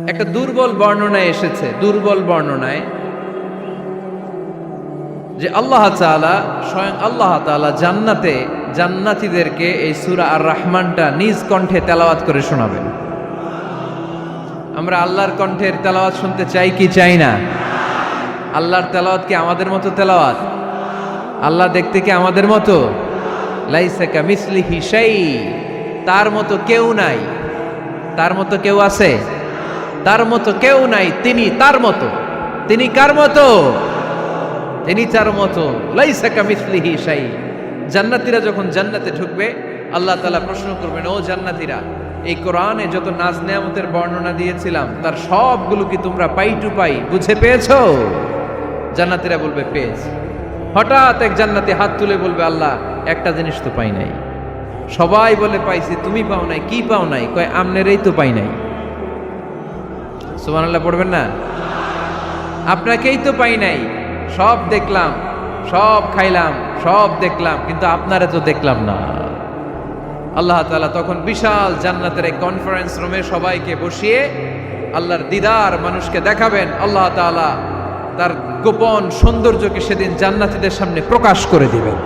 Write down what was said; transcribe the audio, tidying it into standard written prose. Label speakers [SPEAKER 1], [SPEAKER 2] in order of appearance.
[SPEAKER 1] একটা দুর্বল বর্ণনায় এসেছে, দুর্বল বর্ণনায় যে আল্লাহ তাআলা, স্বয়ং আল্লাহ তাআলা জান্নাতে জান্নাতীদেরকে এই সূরা আর রহমানটা নিজ কণ্ঠে তেলাওয়াত করে শোনাবেন। আমরা আল্লাহর কণ্ঠের তেলাওয়াত শুনতে চাই কি চাই না? আল্লাহর তেলাওয়াত কি আমাদের মতো তেলাওয়াত? আল্লাহ দেখতে কি আমাদের মতো? লাইসা কামিসলিহি শাই, তার মতো কেউ নাই। তার মতো কেউ আছে? তার মতো কেউ নাই। তিনি তার মতো। তিনি কার মতো? তিনি তার মতো। লাইসা কামিসলিহি শাই। জান্নাতীরা যখন জান্নাতে ঢুকবে, আল্লাহ তাআলা প্রশ্ন করবেন, ও জান্নাতীরা, এই কোরআনে যত নাজ নেয়ামতের বর্ণনা দিয়েছিলাম তার সবগুলো কি তোমরা পাই টু পাই বুঝে পেয়েছো? জান্নাতীরা বলবে পেয়েছি। হঠাৎ এক জান্নাতি হাত তুলে বলবে, আল্লাহ একটা জিনিস তো পাই নাই। সবাই বলে পাইছি, তুমি পাও নাই। কি পাও নাই? কয় আমনেরই তো পাই নাই। সুবহানাল্লাহ পড়বেন না? আপনাকেই তো পাই নাই। সব দেখলাম, সব খাইলাম, সব দেখলাম, কিন্তু আপনারে তো দেখলাম না। আল্লাহ তাআলা তখন বিশাল জান্নাতের এক কনফারেন্স রুমে সবাইকে বসিয়ে আল্লাহর দিদার মানুষকে দেখাবেন। আল্লাহ তাআলা তার গোপন সৌন্দর্যকে সেদিন জান্নাতীদের সামনে প্রকাশ করে দিবেন।